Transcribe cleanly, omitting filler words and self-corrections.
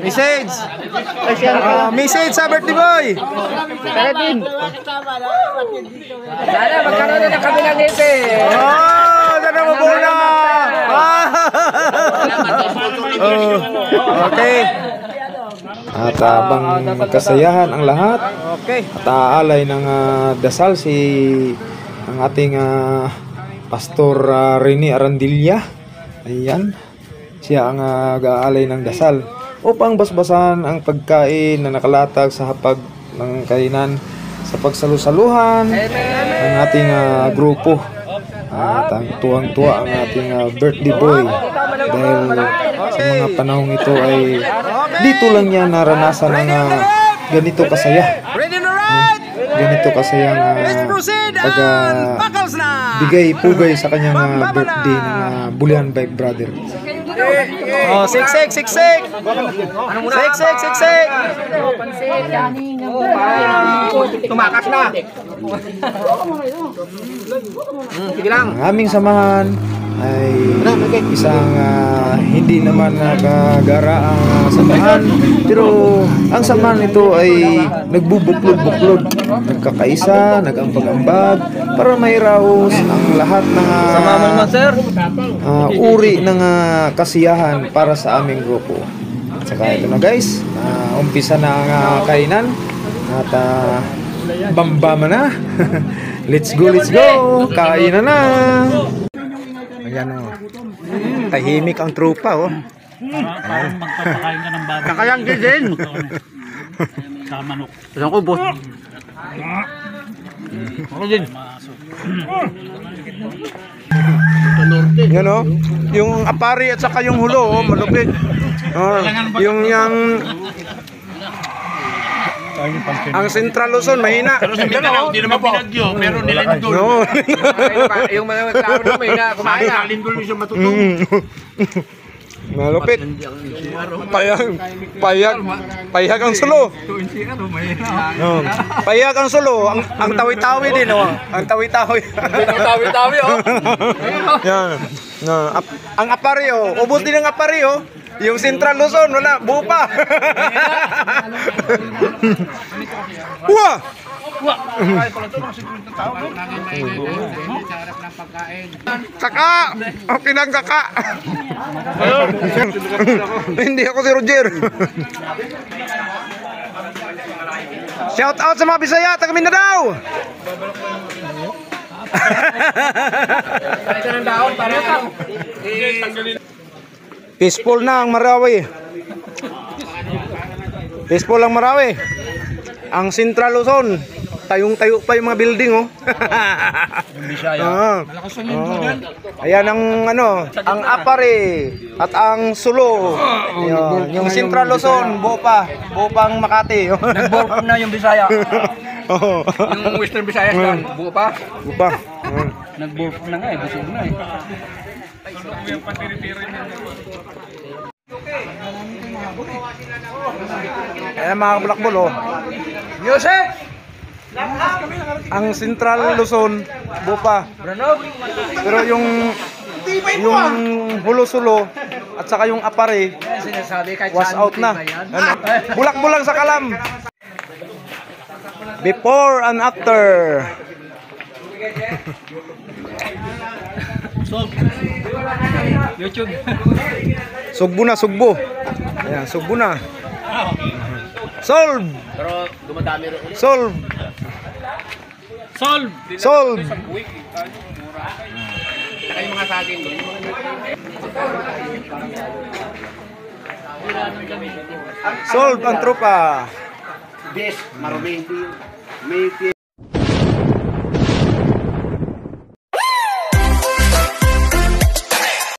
Message! Message sa birthday boy! Sana magkaroon na ng kabilang ngiti. Oh! Sana mabuna! Okay. At habang magkasayahan ang lahat, at aalay ng dasal ang ating Pastor Rene Arandilla. Ayan, siya ang gaalay ng dasal upang basbasan ang pagkain na nakalatag sa hapag ng kainan sa pagsalusaluhan ng ating grupo. At ang tuwang-tuwa ang ating birthday boy dahil sa mga panahong ito ay dito lang niya naranasan ang ganito kasaya. Ganito kasayang bigay pugay sa kanyang birthday ng Bulian Bike Brother. Oh, siksik. Tumakas na. Sige lang. Ang aming samahan ay isang hindi naman nakagara ang samahan, pero ang samahan nito ay nagbubuklod-buklod, nagkakaisa, nagaambag-ambag para mairaos ang lahat ng uri ng kasiyahan para sa aming grupo. At saka ito na guys, umpisa na ang kainan at bambama na. Let's go, kainan na. Ayan o, tahimik ang trupa o. Parang magpapakain ka ng baboy. Kakayang din. Sa manok. Saan ko, boss? Ako din. Yan o, yung apari at saka yung hulo o, malupit. Yung ang Central Luzon mahina. Pero sa Mindanao, hindi naman binagyo. Pero nilindol. No. Yung mga tao na may na kumain na. Nilindol niyo siya matutong. Malupit. Payag ang sulo. No. Payag ang sulo. Ang tawi-tawi din o. Ang tawi-tawi. Tawi-tawi oh. Yan. No. Ang apari o. Ubos din ang apari o. Yung Central Luzon, wala, buo pa. Wah! Kaka! Okay lang kaka. Hindi ako si Roger. Shout out sa mga Bisaya, taga Mindanao. Ito ng daon para Peaceful na ang Marawi. Peaceful ang Marawi. Ang Central Luzon, tayong-tayo pa yung mga building oh. Malakas ang dyan. Ayan ang ang Apari at ang Sulo. Yung Central Luzon, buo pa ang Makati. nag-borp na yung Bisaya. Yung Western Visayas lang, buo pa. Buo pa. Nag-borp na nga eh, busog na eh. Ayan mga kabulakbol oh. Music! Ang Central Luzon, buo pa. Pero yung Hulo-Sulo at saka yung Apari was out na. Bulak-bulang sa Kalam. Before and after. YouTube. Sugbo na, sugbo. Ayan, sugbo na. Solve! Pero dumadami rin. Solve! Solve! Saka yung mga saging doon. Solve ang tropa. Yes, marumi. May